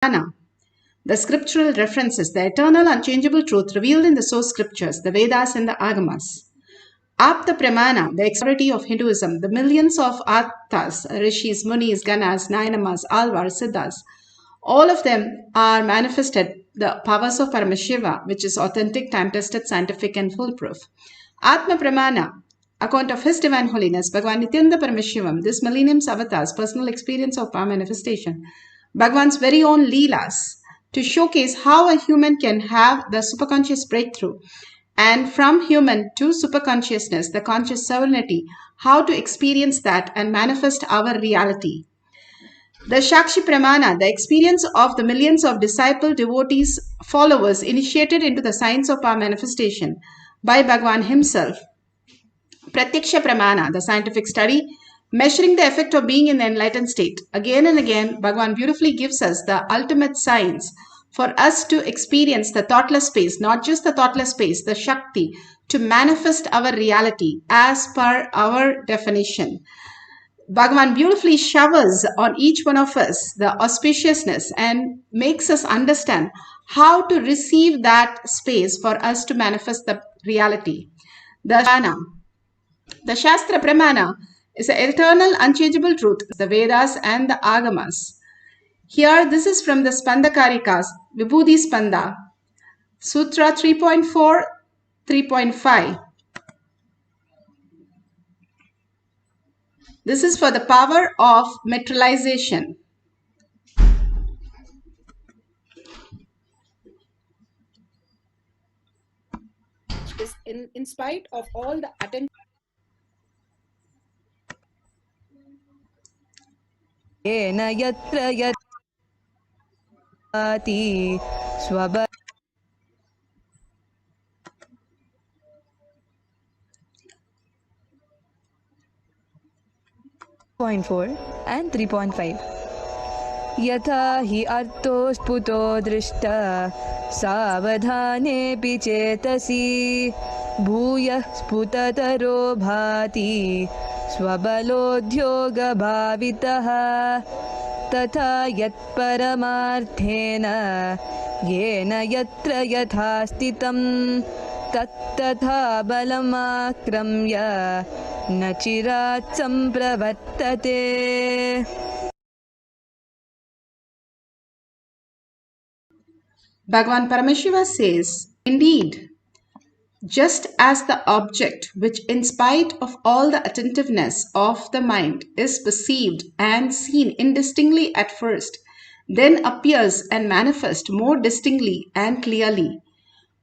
the scriptural references, the eternal unchangeable truth revealed in the source scriptures, the Vedas and the Agamas. Apta Pramana, the authority of Hinduism, the millions of Attas, Rishis, Munis, Ganas, Nainamas, Alvars, Siddhas, all of them are manifested the powers of Paramashiva, which is authentic, time-tested, scientific and foolproof. Atma Pramana, account of His Divine Holiness, Bhagavan Nithyananda Paramashivam, this millennium's avatar's personal experience of power manifestation, Bhagavan's very own Leelas, to showcase how a human can have the superconscious breakthrough, and from human to superconsciousness, the conscious serenity, how to experience that and manifest our reality. The Shakshi Pramana, the experience of the millions of disciple, devotees, followers initiated into the science of power manifestation by Bhagavan himself. Pratyaksha Pramana, the scientific study, measuring the effect of being in the enlightened state. Again and again, Bhagavan beautifully gives us the ultimate science for us to experience the thoughtless space, not just the thoughtless space, the Shakti, to manifest our reality as per our definition. Bhagavan beautifully showers on each one of us the auspiciousness and makes us understand how to receive that space for us to manifest the reality. The Shastra Pramana is the eternal unchangeable truth, the Vedas and the Agamas. Here, this is from the Spandakarikas, Vibhuti Spanda, Sutra 3.4, 3.5. This is for the power of materialization. In spite of all the attention. Point 4 and 3.5. Yatha hi arto sputo drishta savadhanepi chetasi bhuya sputataro bhati swabalodhyoga bhavitaha tatha yat paramarthena yena yatra yatha stitam tattatha balamakramya nachirat sampravartate. Bhagavan Paramashiva says, indeed, just as the object which in spite of all the attentiveness of the mind is perceived and seen indistinctly at first, then appears and manifests more distinctly and clearly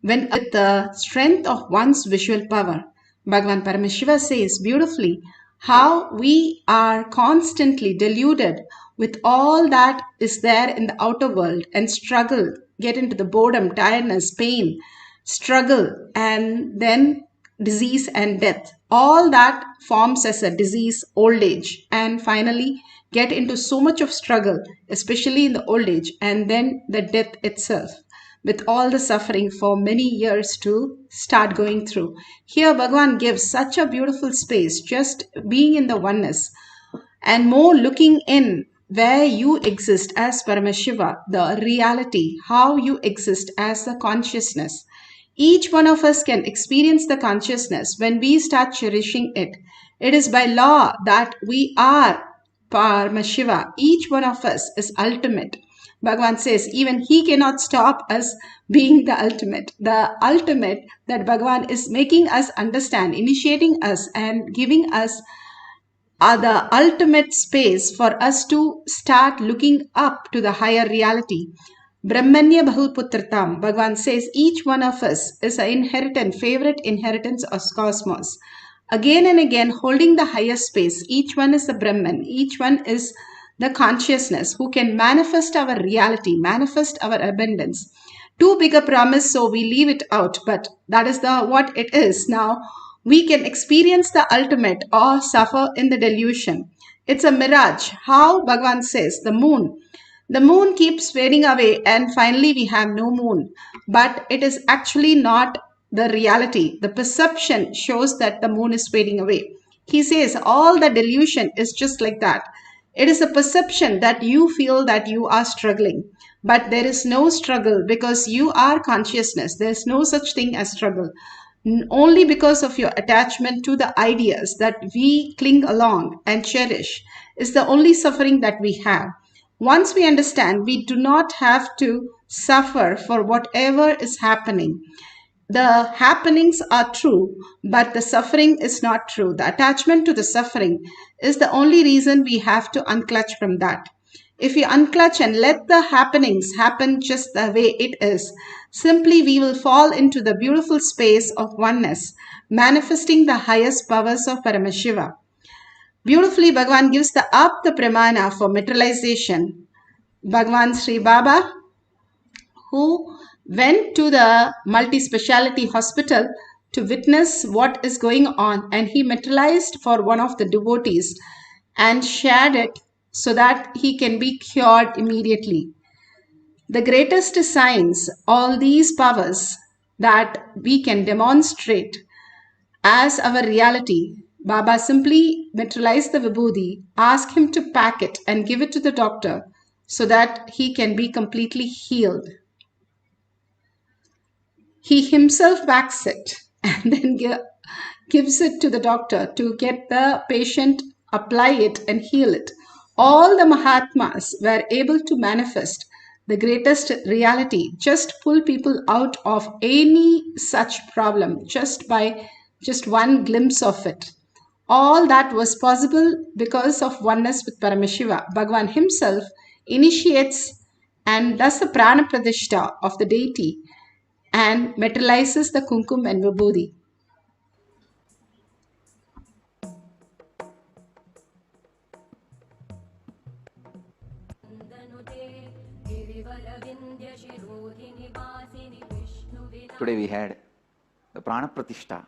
when with the strength of one's visual power. Bhagavan Paramashiva says beautifully how we are constantly deluded with all that is there in the outer world and struggle, get into the boredom, tiredness, pain, struggle, and then disease and death. All that forms as a disease, old age, and finally get into so much of struggle, especially in the old age, and then the death itself, with all the suffering for many years to start going through. Here Bhagavan gives such a beautiful space, just being in the oneness and more looking in where you exist as Paramashiva, the reality, how you exist as the consciousness. Each one of us can experience the consciousness when we start cherishing it. It is by law that we are Paramashiva. Each one of us is ultimate. Bhagavan says even he cannot stop us being the ultimate. The ultimate that Bhagavan is making us understand, initiating us and giving us are the ultimate space for us to start looking up to the higher reality. Brahmanya Bahulputratam, Bhagavan says each one of us is an inheritance, favorite inheritance of cosmos. Again and again, holding the higher space, each one is the Brahman, each one is the consciousness who can manifest our reality, manifest our abundance. Too big a promise, so we leave it out, but that is what it is. Now, we can experience the ultimate or suffer in the delusion. It's a mirage. How Bhagavan says, the moon keeps fading away and finally we have no moon. But it is actually not the reality. The perception shows that the moon is fading away. He says all the delusion is just like that. It is a perception that you feel that you are struggling. But there is no struggle because you are consciousness. There is no such thing as struggle. Only because of your attachment to the ideas that we cling along and cherish is the only suffering that we have. Once we understand, we do not have to suffer for whatever is happening. The happenings are true, but the suffering is not true. The attachment to the suffering is the only reason we have to unclutch from that. If we unclutch and let the happenings happen just the way it is, simply we will fall into the beautiful space of oneness, manifesting the highest powers of Paramashiva. Beautifully, Bhagavan gives the Apta Pramana for materialization. Bhagavan Sri Baba, who went to the multi-speciality hospital to witness what is going on, and he materialized for one of the devotees and shared it so that he can be cured immediately. The greatest signs, all these powers that we can demonstrate as our reality, Baba simply materialized the vibhuti, asked him to pack it and give it to the doctor so that he can be completely healed. He himself packs it and then gives it to the doctor to get the patient apply it and heal it. All the Mahatmas were able to manifest the greatest reality, just pull people out of any such problem just by just one glimpse of it. All that was possible because of oneness with Paramashiva. Bhagavan himself initiates and does the prana pradishta of the deity and materializes the kumkum and vibhuti. Today we had the Prana Pratishta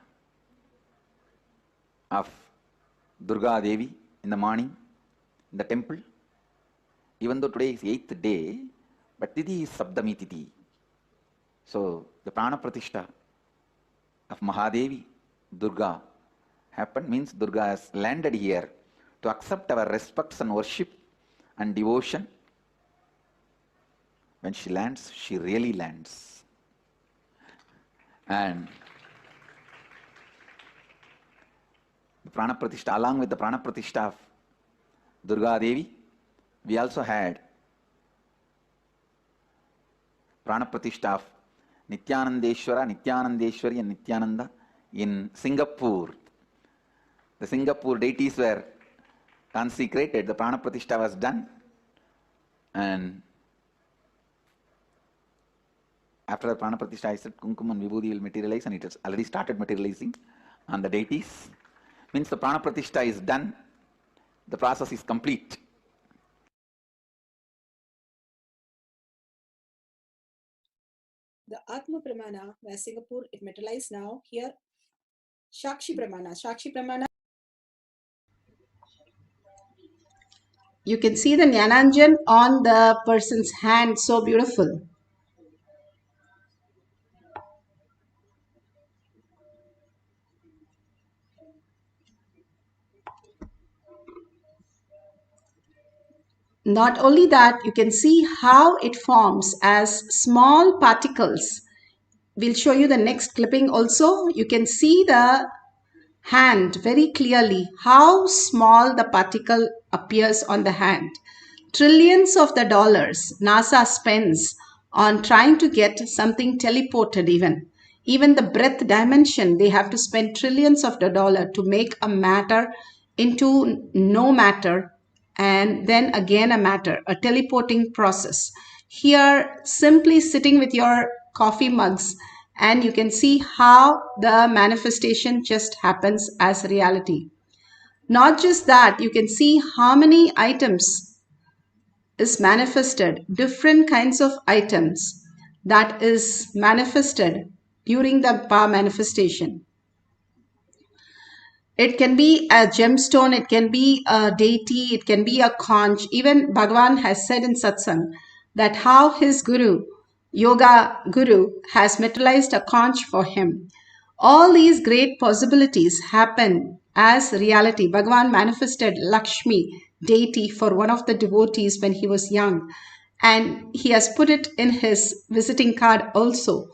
of Durga Devi in the morning in the temple. Even though today is 8th day, but Tithi is Sabdami Tithi. So the Prana Pratishta of Mahadevi, Durga, happened, means Durga has landed here to accept our respects and worship and devotion. When she lands, she really lands. And the Prana Pratishta, along with the Prana Pratishta of Durga Devi, we also had Prana Pratishta of Nithyanandeshwara, Nithyanandeshwari and Nithyananda in Singapore. The Singapore deities were consecrated, the Prana Pratishta was done, and after the Prana Pratishta, I said Kumkum and Vibhuti will materialize, and it has already started materializing on the deities. Means the Prana Pratishta is done, the process is complete. The Atma Pramana, where Singapore it materialized now, here Shakshi Pramana. Shakshi Pramana. You can see the Jnananjan on the person's hand, so beautiful. Not only that, you can see how it forms as small particles. We'll show you the next clipping also. You can see the hand very clearly, how small the particle appears on the hand. Trillions of the dollars NASA spends on trying to get something teleported even. Even the breadth dimension, they have to spend trillions of the dollar to make a matter into no matter and then again a matter, a teleporting process. Here, simply sitting with your coffee mugs and you can see how the manifestation just happens as reality. Not just that, you can see how many items is manifested, different kinds of items that is manifested during the power manifestation. It can be a gemstone, it can be a deity, it can be a conch. Even Bhagavan has said in satsang that how his guru, yoga guru, has materialized a conch for him. All these great possibilities happen as reality. Bhagavan manifested Lakshmi, deity, for one of the devotees when he was young. And he has put it in his visiting card also.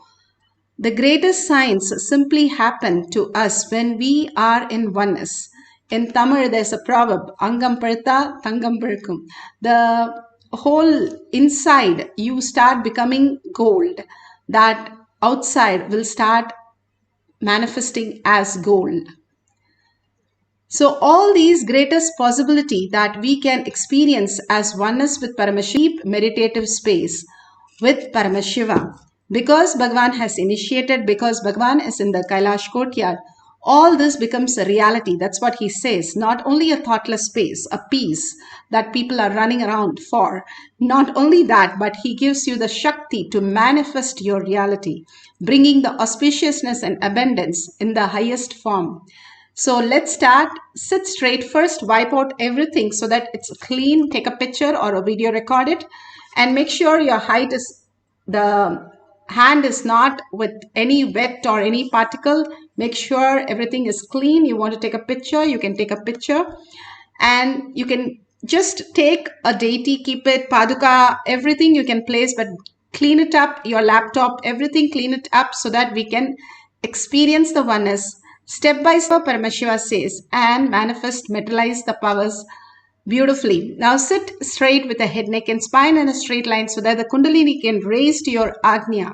The greatest signs simply happen to us when we are in oneness. In Tamil, there's a proverb, Angam Partha, Tangam Pirkum. The whole inside, you start becoming gold. That outside will start manifesting as gold. So all these greatest possibility that we can experience as oneness with Paramashiva, deep meditative space with Paramashiva. Because Bhagavan has initiated, because Bhagavan is in the Kailash courtyard, all this becomes a reality. That's what he says. Not only a thoughtless space, a peace that people are running around for. Not only that, but he gives you the Shakti to manifest your reality, bringing the auspiciousness and abundance in the highest form. So let's start. Sit straight first, wipe out everything so that it's clean. Take a picture or a video, record it, and make sure your height is, the hand is not with any wet or any particle. Make sure everything is clean. You want to take a picture, you can take a picture, and you can just take a deity, keep it, paduka, everything you can place, but clean it up, your laptop, everything, clean it up so that we can experience the oneness. Step by step, Paramashiva says, and manifest, materialize the powers beautifully. Now sit straight with the head, neck and spine in a straight line so that the Kundalini can raise to your Agnya.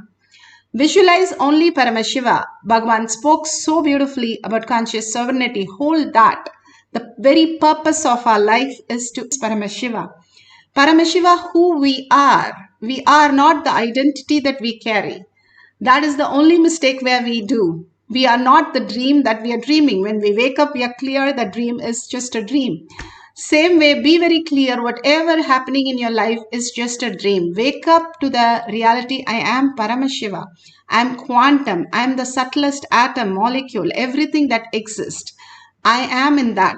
Visualize only Paramashiva. Bhagavan spoke so beautifully about conscious sovereignty. Hold that. The very purpose of our life is to Paramashiva. Paramashiva, who we are. We are not the identity that we carry. That is the only mistake where we do. We are not the dream that we are dreaming. When we wake up, we are clear the dream is just a dream. Same way, be very clear, whatever happening in your life is just a dream. Wake up to the reality, I am Paramashiva. I am quantum. I am the subtlest atom, molecule, everything that exists. I am in that.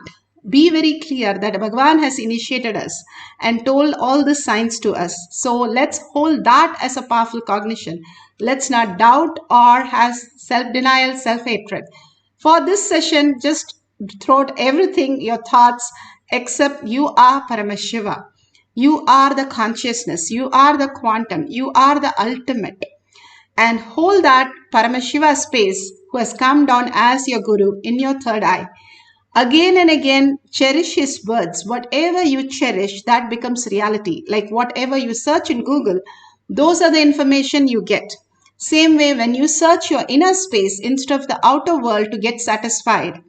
Be very clear that Bhagavan has initiated us and told all the signs to us. So let's hold that as a powerful cognition. Let's not doubt or have self-denial, self-hatred. For this session, just throw out everything, your thoughts, except you are Paramashiva. You are the consciousness. You are the quantum. You are the ultimate. And hold that Paramashiva space who has come down as your guru in your third eye. Again and again, cherish his words. Whatever you cherish, that becomes reality. Like whatever you search in Google, those are the information you get. Same way, when you search your inner space instead of the outer world to get satisfied,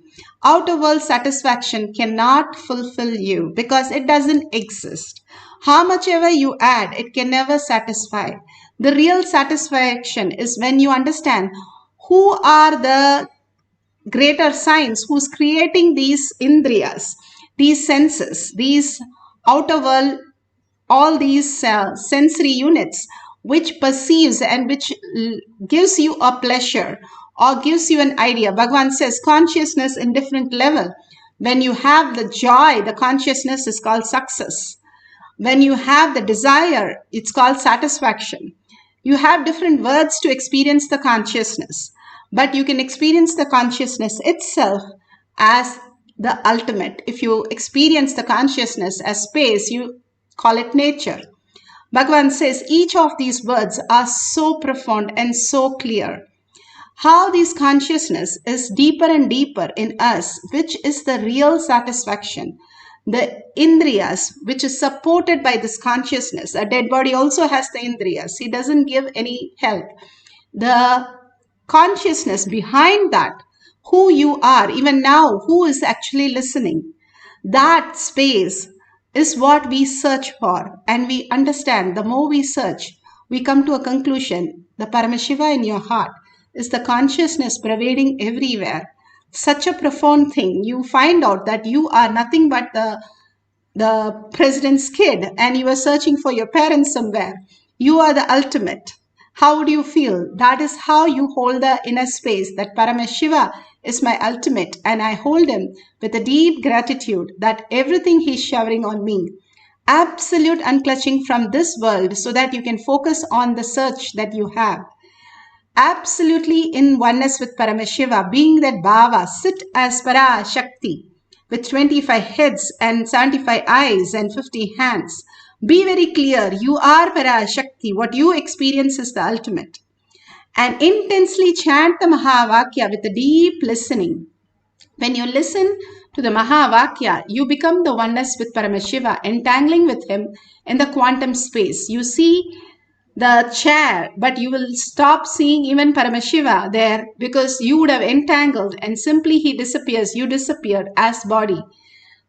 outer world satisfaction cannot fulfill you because it doesn't exist. How much ever you add, it can never satisfy. The real satisfaction is when you understand who are the greater science who's creating these indriyas, these senses, these outer world, all these sensory units which perceives and which gives you a pleasure or gives you an idea. Bhagavan says consciousness in different level. When you have the joy, the consciousness is called success. When you have the desire, it's called satisfaction. You have different words to experience the consciousness, but you can experience the consciousness itself as the ultimate. If you experience the consciousness as space, you call it nature. Bhagavan says each of these words are so profound and so clear. How this consciousness is deeper and deeper in us, which is the real satisfaction. The indriyas, which is supported by this consciousness. A dead body also has the indriyas. He doesn't give any help. The consciousness behind that, who you are, even now, who is actually listening, that space is what we search for. And we understand, the more we search, we come to a conclusion. The Paramashiva in your heart is the consciousness pervading everywhere. Such a profound thing. You find out that you are nothing but the president's kid and you are searching for your parents somewhere. You are the ultimate. How would you feel? That is how you hold the inner space, that Paramashiva is my ultimate and I hold him with a deep gratitude that everything he's showering on me. Absolute unclutching from this world so that you can focus on the search that you have. Absolutely in oneness with Paramashiva, being that Bhava, sit as Parashakti with 25 heads and 75 eyes and 50 hands. Be very clear. You are Parashakti. What you experience is the ultimate. And intensely chant the Mahavakya with a deep listening. When you listen to the Mahavakya, you become the oneness with Paramashiva, entangling with him in the quantum space. You see the chair, but you will stop seeing even Paramashiva there because you would have entangled and simply he disappears. You disappear as body.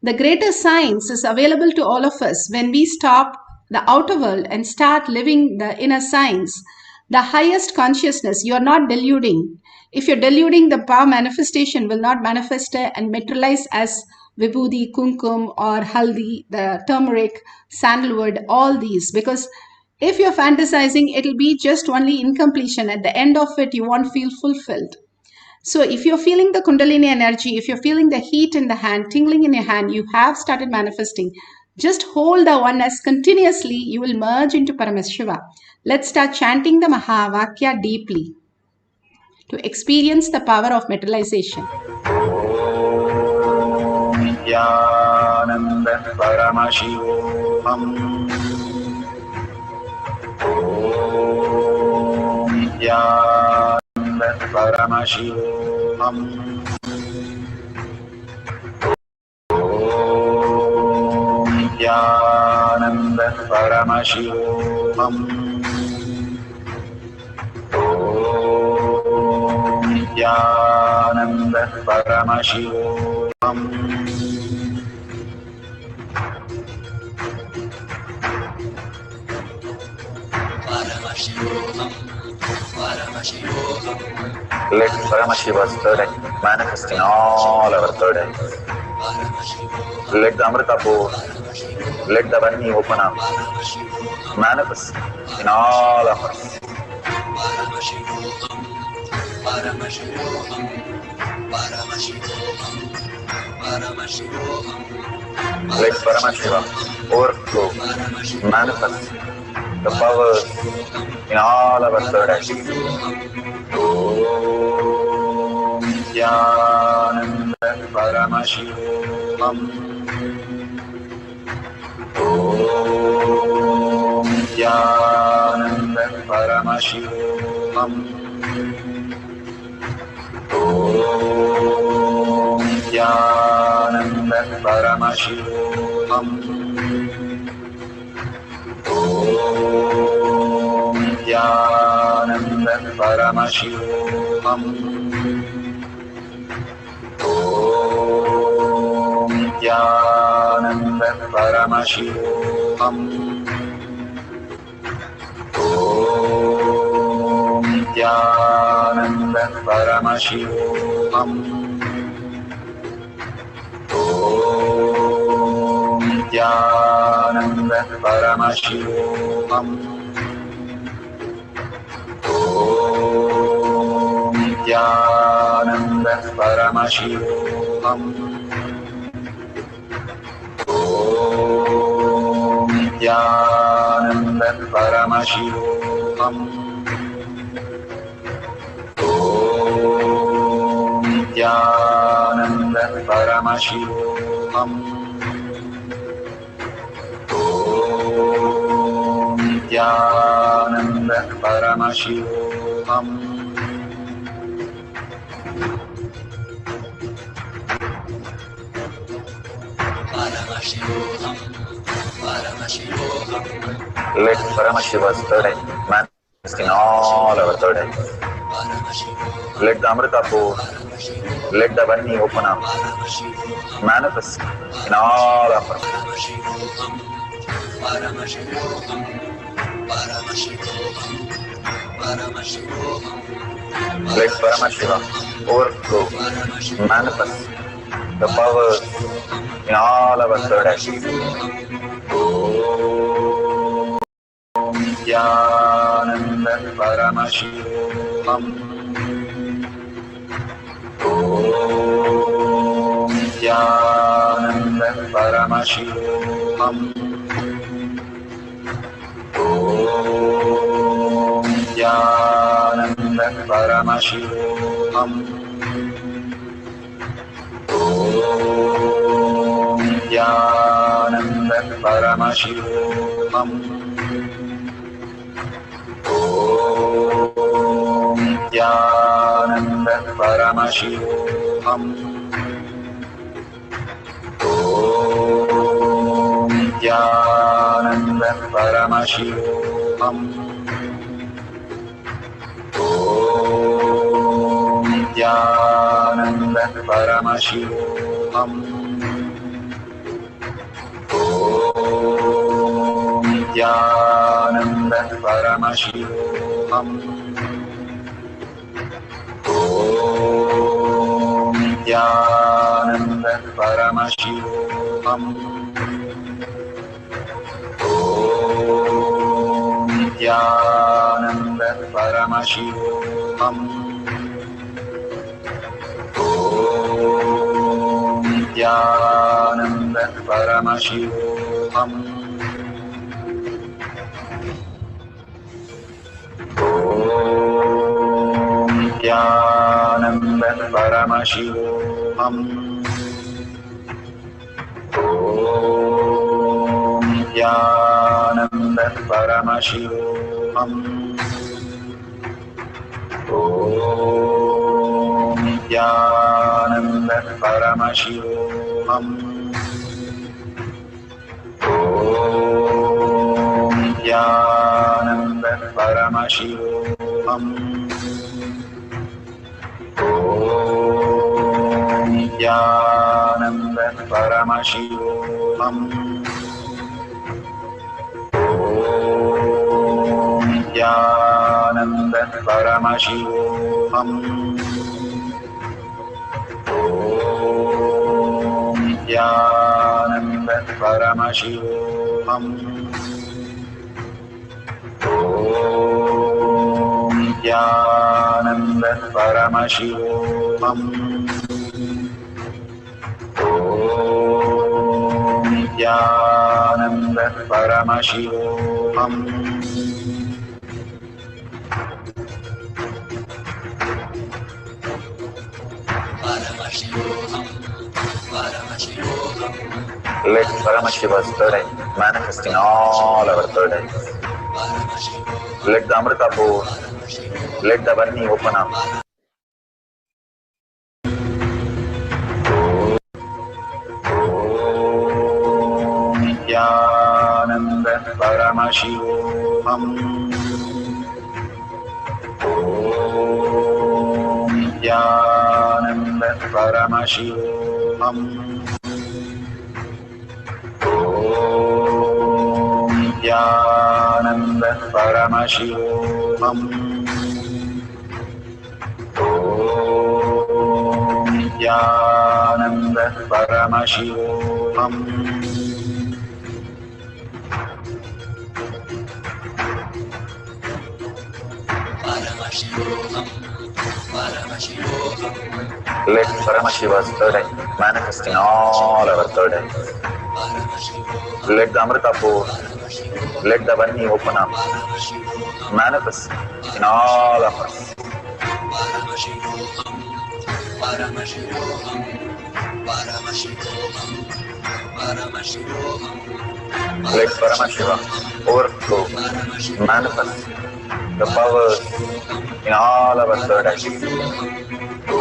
The greater science is available to all of us when we stop the outer world and start living the inner science. The highest consciousness, you are not deluding. If you're deluding, the power manifestation will not manifest and materialize as vibhuti, kumkum, or haldi, the turmeric, sandalwood, all these. Because if you're fantasizing, it'll be just only incompletion. At the end of it, you won't feel fulfilled. So if you're feeling the Kundalini energy, if you're feeling the heat in the hand, tingling in your hand, you have started manifesting. Just hold the oneness continuously, you will merge into Paramashiva. Let's start chanting the Mahavakya deeply to experience the power of materialization. Nithyananda Paramashivoham. Nithyananda Paramashivoham. Nithyananda Paramashivoham. Nithyananda Paramashivoham. Let Paramashiva's third eye manifest in all our third eyes. Let the Amrita pour, let the Vani open up, manifest in all of us. Let Paramashiva overflow, manifest the powers in all our third eyes. Om Nithyananda Paramashivoham. Om Nithyananda Paramashivoham. Om Nithyananda Paramashivoham. Om Nithyananda Paramashivoham. Om Nithyananda Paramashivoham. Om Nithyananda Paramashivoham. Om Nithyananda Paramashivoham. Om Nithyananda Paramashivoham. Om Nithyananda Paramashivoham. Om Nithyananda Paramashivoham. Om Nithyananda Paramashivoham. Let Paramashiva's third eye manifest in all our third eyes. Let the Amrita pour, let the Vani open up, manifest in all of us. Let Paramashiva overflow, manifest the powers in all our third eyes. Om Nithyananda Paramashivoham. Om Nithyananda Paramashivoham. Om Nithyananda Paramashivoham. Om Nithyananda Paramashivoham. Om Nithyananda Paramashivoham. Om Nithyananda Paramashivoham. Om Nithyananda Paramashivoham. Om Nithyananda Paramashivoham. Om Nithyananda Paramashivoham. Om Nithyananda Paramashivoham. Om Nithyananda Paramashivoham. Om Nithyananda Paramashivoham. Om Nithyananda Paramashivoham. Om Nithyananda Paramashivoham. Om Nithyananda Paramashivoham. Om Nithyananda Paramashivoham. Om Nithyananda Paramashivoham. Om Nithyananda Paramashivoham. Om Nithyananda Paramashivoham. Om Nithyananda Paramashivoham. Let Paramashiva's third eye manifest in all our third eyes. Let the Amrita pour, let the Varni open up. Om Nithyananda Paramashivoham. Om Nithyananda Paramashivoham. Om Nithyananda Paramashivoham. Om Nithyananda Paramashivoham. Let Paramashiva's third eye manifest in all our third eyes. Let the Amrita pour, let the Varni open up, manifest in all of us. Let Paramashiva overflow, manifest the powers in all our third eyes. Om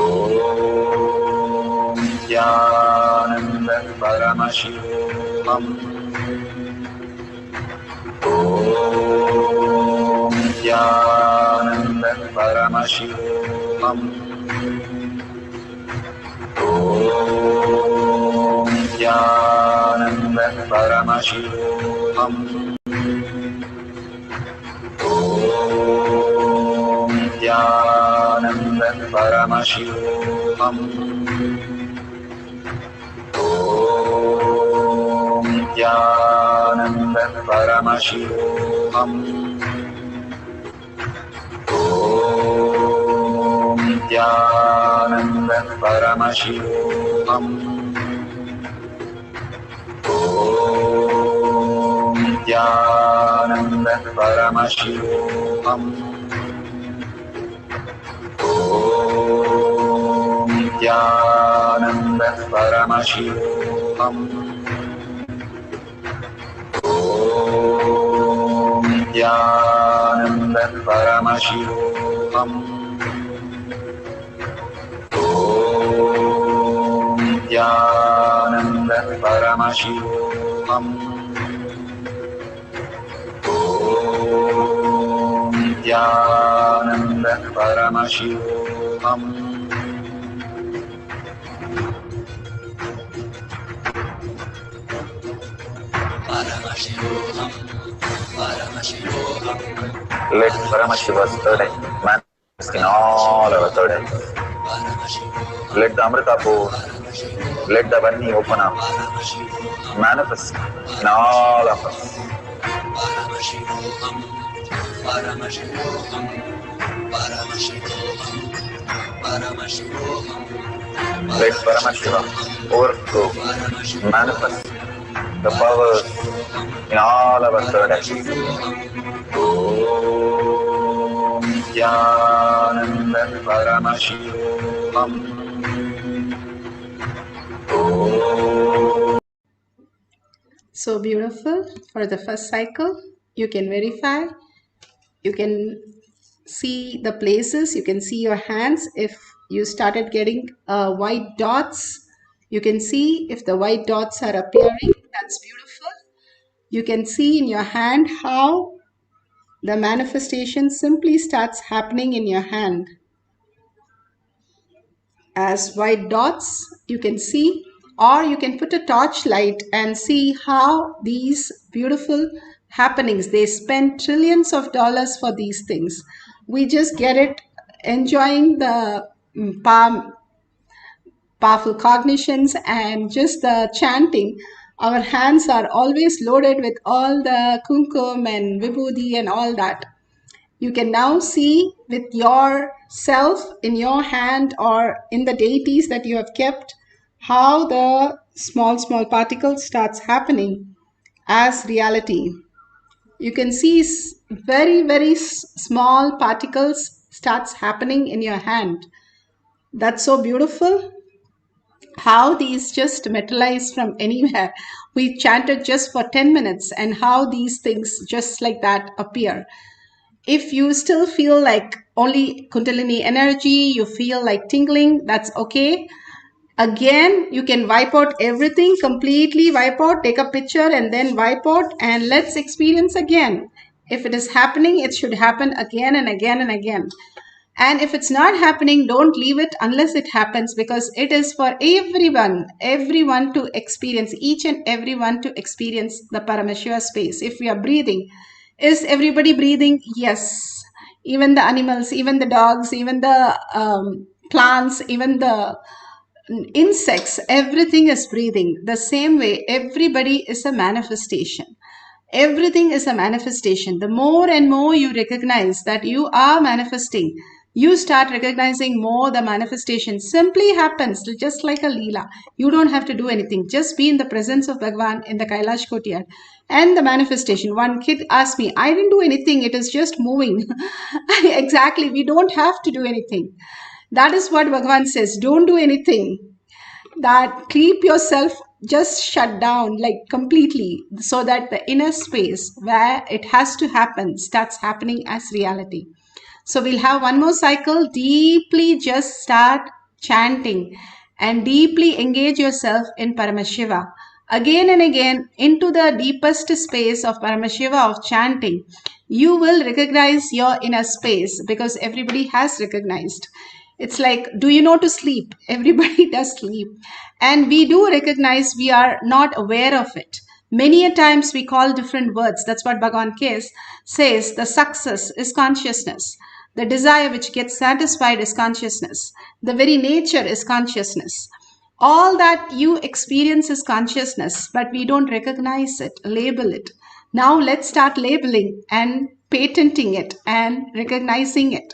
Nithyananda Paramashivoham. Om Nithyananda Paramashivoham. Om Nithyananda Paramashivoham. Om Nithyananda Paramashivoham. Om Nithyananda Paramashivoham. Om Nithyananda Paramashivoham. Om Nithyananda Paramashivoham. Om Nithyananda Paramashivoham. Om Nithyananda Paramashivoham. Om Nithyananda Paramashivoham. Om Nithyananda Paramashivoham. Let Paramashiva's third eye manifest in all our third eyes. Let the Amrita pour, let the Vani open up, manifest in all of us. Let Paramashiva overflow, manifest the powers in all our third eyes. Om Nithyananda Paramashivoham. So beautiful. For the first cycle, you can verify, you can see the places, you can see your hands. If you started getting white dots, you can see if the white dots are appearing. That's beautiful. You can see in your hand how the manifestation simply starts happening in your hand. As white dots, you can see, or you can put a torchlight and see how these beautiful happenings, they spend trillions of dollars for these things. We just get it enjoying the powerful cognitions and just the chanting. Our hands are always loaded with all the kumkum and vibhuti and all that. You can now see with yourself in your hand or in the deities that you have kept how the small particles starts happening as reality. You can see very small particles starts happening in your hand. That's so beautiful how these just materialize from anywhere. We chanted just for 10 minutes and how these things just like that appear. If you still feel like only Kundalini energy, you feel like tingling, that's okay. Again, you can wipe out everything, completely wipe out, take a picture and then wipe out, and let's experience again. If it is happening, it should happen again and again and again. And if it's not happening, don't leave it unless it happens, because it is for everyone to experience, each and everyone to experience the Paramashiva space. If we are breathing, is everybody breathing? Yes. Even the animals, even the dogs, even the plants, even the insects, everything is breathing. The same way, everybody is a manifestation. Everything is a manifestation. The more and more you recognize that you are manifesting, you start recognizing more the manifestation simply happens, just like a Leela. You don't have to do anything. Just be in the presence of Bhagwan in the Kailash Courtyard. And the manifestation. One kid asked me, I didn't do anything. It is just moving. Exactly. We don't have to do anything. That is what Bhagwan says. Don't do anything. That keep yourself just shut down like completely, so that the inner space where it has to happen starts happening as reality. So we'll have one more cycle. Deeply just start chanting and deeply engage yourself in Paramashiva. Again and again into the deepest space of Paramashiva, of chanting. You will recognize your inner space, because everybody has recognized. It's like, do you know to sleep? Everybody does sleep. And we do recognize we are not aware of it. Many a times we call different words. That's what Bhagavan says. The success is consciousness. The desire which gets satisfied is consciousness. The very nature is consciousness. All that you experience is consciousness, but we don't recognize it, label it. Now let's start labeling and patenting it and recognizing it.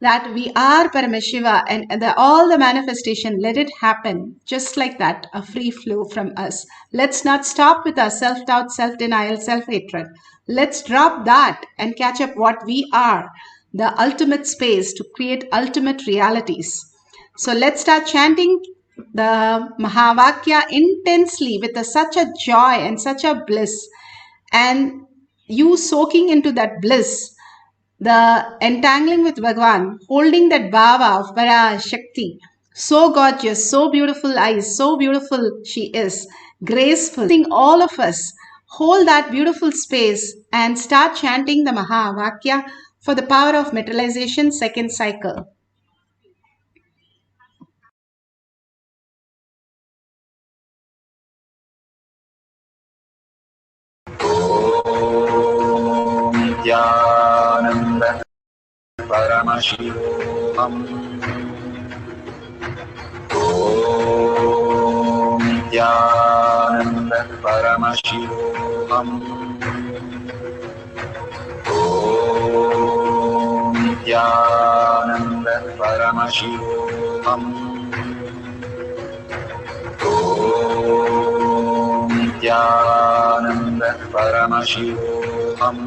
That we are Paramashiva, and all the manifestation, let it happen just like that, a free flow from us. Let's not stop with our self-doubt, self-denial, self-hatred. Let's drop that and catch up what we are, the ultimate space to create ultimate realities. So let's start chanting the Mahavakya intensely with such a joy and such a bliss. And you soaking into that bliss, the entangling with Bhagwan, holding that bhava of Parashakti, so gorgeous, so beautiful eyes, so beautiful she is, graceful. All of us hold that beautiful space and start chanting the Mahavakya for the power of materialization second cycle. Nithyananda Paramashivoham. Om Nithyananda Paramashivoham. Om Nithyananda Paramashivoham. Om Nithyananda Paramashivoham.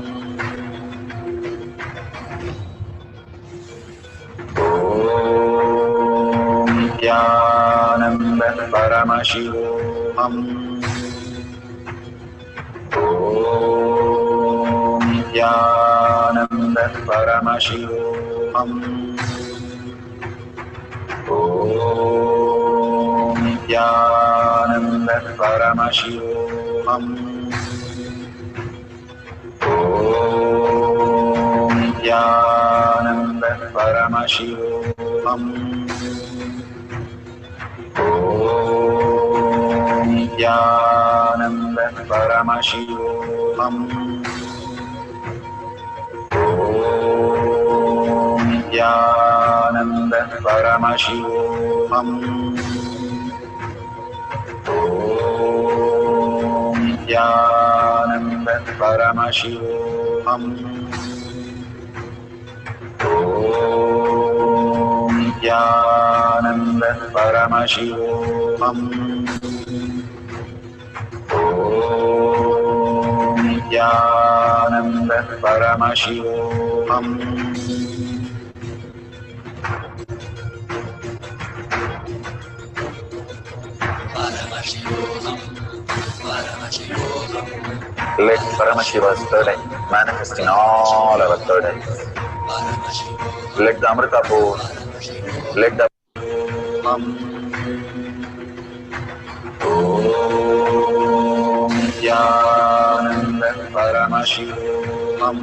Om Nithyananda Paramashivoham. Om Nithyananda Paramashivoham. Om Nithyananda Paramashivoham. Om Nithyananda Paramashivoham. Om Nithyananda Paramashivoham. Om Nithyananda Paramashivoham. Om Nithyananda Paramashivoham. Om Nithyananda Paramashivoham. Om Nithyananda Paramashivoham. Let Paramashiva's third eye manifest in all our third eyes. Let the Amrita pour, let the Om Nithyananda Paramashivoham.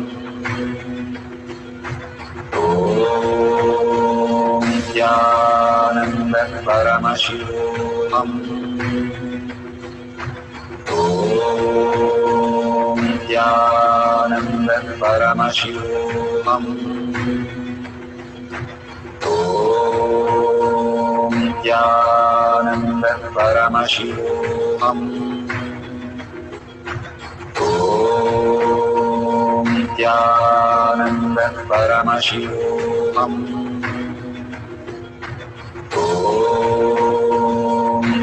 Om Nithyananda Paramashivoham. Om Nithyananda Paramashivoham. Om Nithyananda Paramashivoham. Om Nithyananda Paramashivoham. Om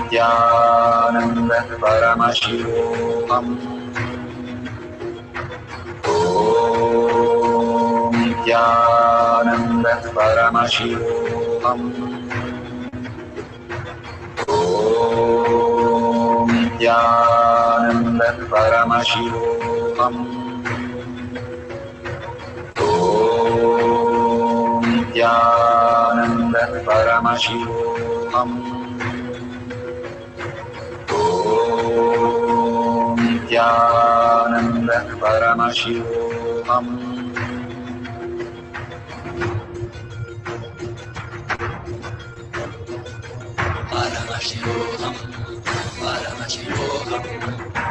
Nithyananda Paramashivoham. Om Nithyananda Paramashivoham. Om Nithyananda Paramashivoham. Om Nithyananda Paramashivoham. Om Nithyananda Paramashivoham.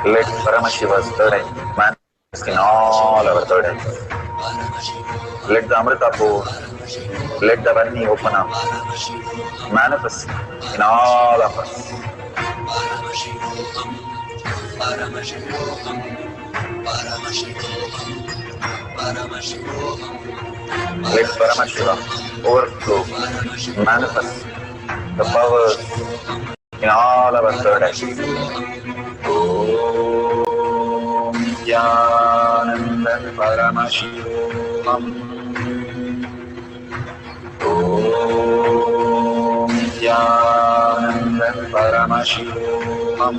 Let Paramashiva's third eye manifest in all our third eyes. Let the Amrita pour, let the Varni open up, manifest in all of us. Let Paramashiva overflow, manifest the powers in all our third eyes. Om Nithyananda Paramashivoham. Om Nithyananda Paramashivoham.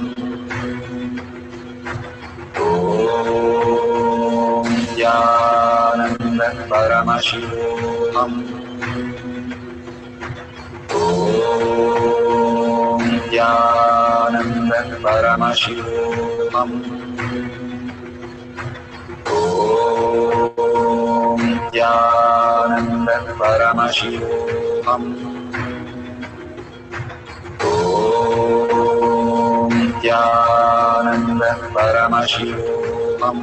Om Paramashivoham. Om Nithyananda Paramashivam. Om Nithyananda Paramashivam. Om Nithyananda Paramashivam. Om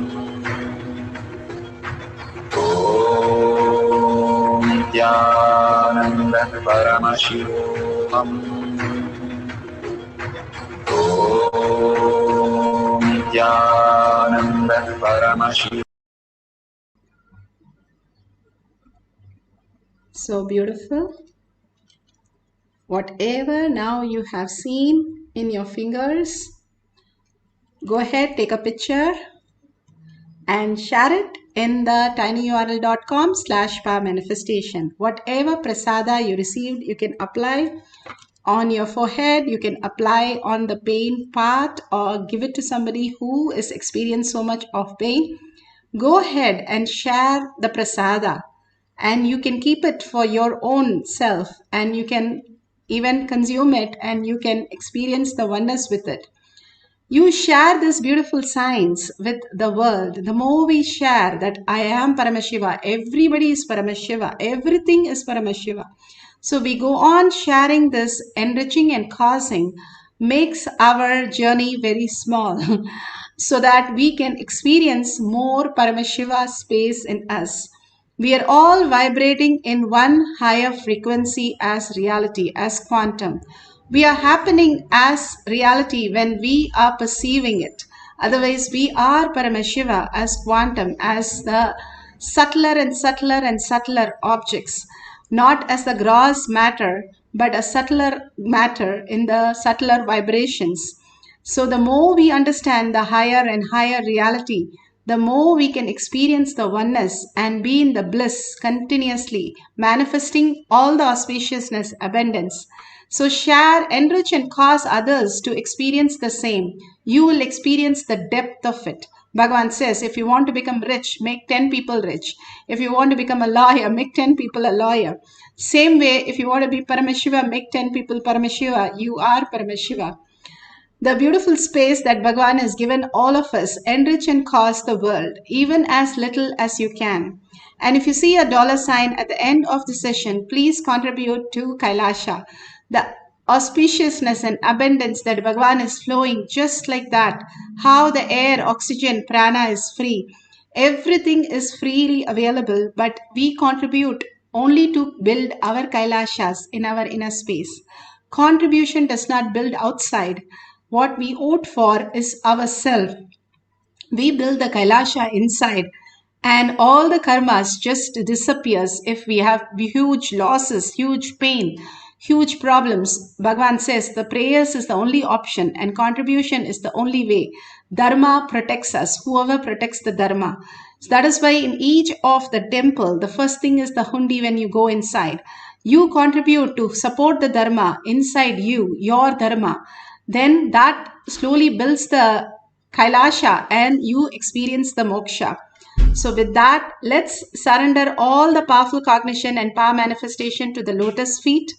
Nithyananda Paramashivam. Om Nithyananda Paramashivam. So beautiful. Whatever now you have seen in your fingers, go ahead, take a picture and share it in the tinyurl.com/powermanifestation. Whatever prasada you received, you can apply on your forehead, you can apply on the pain part, or give it to somebody who is experiencing so much of pain. Go ahead and share the prasada, and you can keep it for your own self, and you can even consume it, and you can experience the oneness with it. You share this beautiful science with the world. The more we share that I am Paramashiva, everybody is Paramashiva, everything is Paramashiva. So we go on sharing this, enriching and causing, makes our journey very small so that we can experience more Paramashiva space in us. We are all vibrating in one higher frequency as reality, as quantum. We are happening as reality when we are perceiving it. Otherwise, we are Paramashiva as quantum, as the subtler and subtler and subtler objects, not as the gross matter, but a subtler matter in the subtler vibrations. So the more we understand the higher and higher reality, the more we can experience the oneness and be in the bliss continuously, manifesting all the auspiciousness, abundance. So share, enrich and cause others to experience the same. You will experience the depth of it. Bhagavan says, if you want to become rich, make 10 people rich. If you want to become a lawyer, make 10 people a lawyer. Same way, if you want to be Paramashiva, make 10 people Paramashiva. You are Paramashiva. The beautiful space that Bhagavan has given all of us, enrich and cause the world, even as little as you can. And if you see a $sign at the end of the session, please contribute to Kailasha. The auspiciousness and abundance that Bhagavan is flowing just like that, how the air, oxygen, prana is free. Everything is freely available, but we contribute only to build our Kailashas in our inner space. Contribution does not build outside. What we vote for is ourself. We build the Kailasha inside, and all the karmas just disappears if we have huge losses, huge pain, huge problems. Bhagavan says the prayers is the only option and contribution is the only way. Dharma protects us, whoever protects the Dharma. So that is why in each of the temple, the first thing is the hundi when you go inside. You contribute to support the Dharma inside you, your Dharma. Then that slowly builds the Kailasha and you experience the moksha. So with that, let's surrender all the powerful cognition and power manifestation to the lotus feet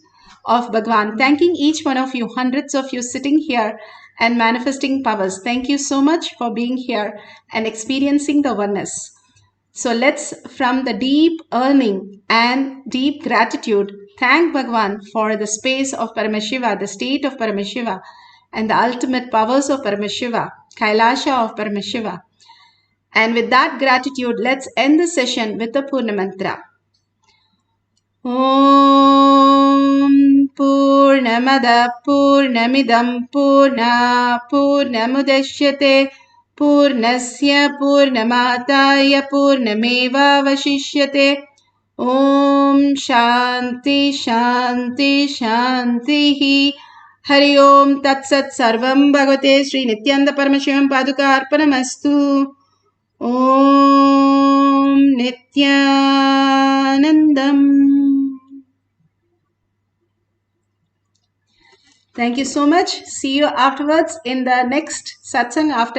of Bhagavan. Thanking each one of you, hundreds of you sitting here and manifesting powers. Thank you so much for being here and experiencing the oneness. So let's, from the deep yearning and deep gratitude, thank Bhagavan for the space of Paramashiva, the state of Paramashiva, and the ultimate powers of Paramashiva, Kailasha of Paramashiva. And with that gratitude, let's end the session with the Purna Mantra. Om Purnamada Purnamidam Purna Purnamudashyate Purnasya Purnamataya Purnameva Vashishyate. Om Shanti Shanti Shanti. Hari Om Tat Sat Sarvam Bhagavate Sri Nithyananda Paramashivam Paduka Arpanamastu. Om Nithyanandam. Thank you so much. See you afterwards in the next satsang after